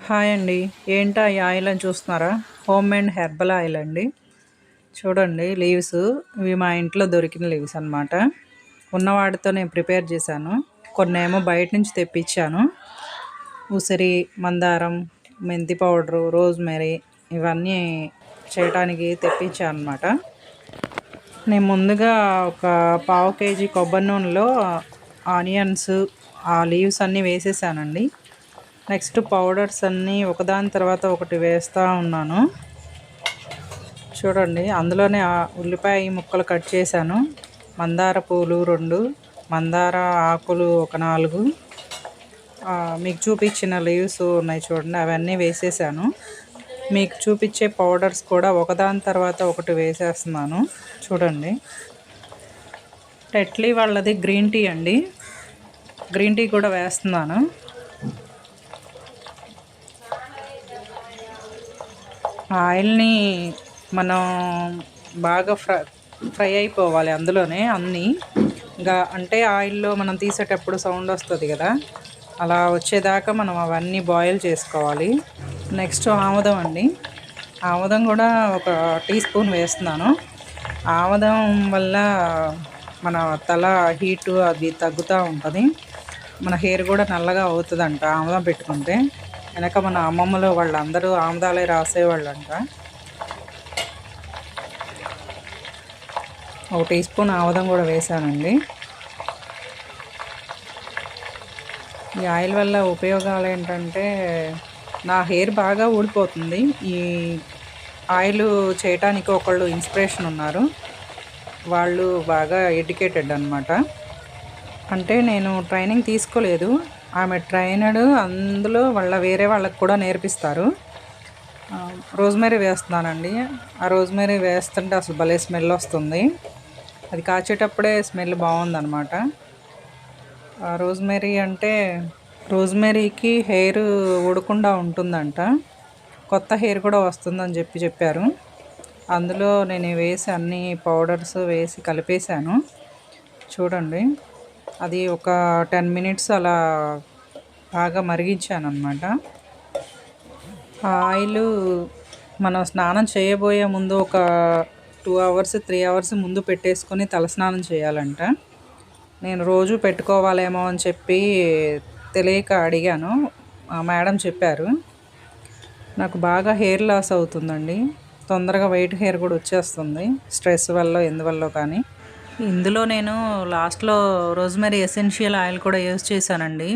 Hi అండి. ఏంటా ఈ ఆయిల్ అని చూస్తున్నారా? హోమ్ మేడ్ హెర్బల్ ఆయిల్ అండి. చూడండి లీవ్స్ ఇవి మా ఇంట్లో దొరికిన లీవ్స్ అనమాట. ఉన్న వాటితో నేను ప్రిపేర్ చేశాను. కొన్నేమో బయట నుంచి తెప్పించాను. ఉసిరి, మందారం, మెంతి పౌడరు, రోజ్మెరీ ఇవన్నీ చేయడానికి తెప్పించాను అనమాట. నేను ముందుగా ఒక పావు కేజీ కొబ్బరి నూనెలో ఆనియన్స్, ఆ లీవ్స్ అన్నీ వేసేసానండి. నెక్స్ట్ పౌడర్స్ అన్నీ ఒకదాని తర్వాత ఒకటి వేస్తూ ఉన్నాను. చూడండి అందులోనే ఉల్లిపాయ ముక్కలు కట్ చేశాను, మందార పూలు 2, మందార ఆకులు ఒక 4, మీకు చూపించిన లీవ్స్ ఉన్నాయి చూడండి అవన్నీ వేసేసాను. మీకు చూపించే పౌడర్స్ కూడా ఒకదాని తర్వాత ఒకటి వేసేస్తున్నాను. చూడండి టెట్లీ వాళ్ళది గ్రీన్ టీ అండి. గ్రీన్ టీ కూడా వేస్తున్నాను. ఆయిల్ని మనం బాగా ఫ్రై అయిపోవాలి అందులోనే అన్నీ. ఇంకా అంటే ఆయిల్లో మనం తీసేటప్పుడు సౌండ్ వస్తుంది కదా, అలా వచ్చేదాకా మనం అవన్నీ బాయిల్ చేసుకోవాలి. నెక్స్ట్ ఆముదం అండి. ఆముదం కూడా ఒక టీ స్పూన్ వేస్తున్నాను. ఆముదం వల్ల మన తల హీటు అది తగ్గుతూ ఉంటుంది. మన హెయిర్ కూడా నల్లగా అవుతుందంట ఆముదం పెట్టుకుంటే. వెనక మన అమ్మమ్మలు వాళ్ళందరూ ఆముదాలే రాసేవాళ్ళంట. ఒక టీ స్పూన్ ఆముదం కూడా వేసానండి. ఈ ఆయిల్ వల్ల ఉపయోగాలు ఏంటంటే నా హెయిర్ బాగా ఊడిపోతుంది. ఈ ఆయిల్ చేయటానికి ఒకళ్ళు ఇన్స్పిరేషన్ ఉన్నారు. వాళ్ళు బాగా ఎడ్యుకేటెడ్ అనమాట. అంటే నేను ట్రైనింగ్ తీసుకోలేదు, ఆమె ట్రైనర్. అందులో వేరే వాళ్ళకి కూడా నేర్పిస్తారు. రోజ్మెరీ వేస్తున్నానండి. ఆ రోజ్మెరీ వేస్తుంటే అసలు భలే స్మెల్ వస్తుంది. అది కాచేటప్పుడే స్మెల్ బాగుందన్నమాట. రోజ్మెరీ అంటే రోజ్మెరీకి హెయిర్ ఊడకుండా ఉంటుందంట, కొత్త హెయిర్ కూడా వస్తుందని చెప్పారు. అందులో నేను వేసి అన్ని పౌడర్స్ వేసి కలిపేశాను. చూడండి అది ఒక 10 మినిట్స్ అలా బాగా మరిగించాను అనమాట. ఆయిల్ మనం స్నానం చేయబోయే ముందు ఒక 2 అవర్స్ 3 అవర్స్ ముందు పెట్టేసుకొని తలస్నానం చేయాలంట. నేను రోజు పెట్టుకోవాలేమో అని చెప్పి తెలియక అడిగాను. మేడం చెప్పారు. నాకు బాగా హెయిర్ లాస్ అవుతుందండి, తొందరగా వైట్ హెయిర్ కూడా వచ్చేస్తుంది, స్ట్రెస్ వల్ల ఎందువల్ల కానీ. ఇందులో నేను లాస్ట్లో రోజ్మెరీ ఎసెన్షియల్ ఆయిల్ కూడా యూజ్ చేశానండి.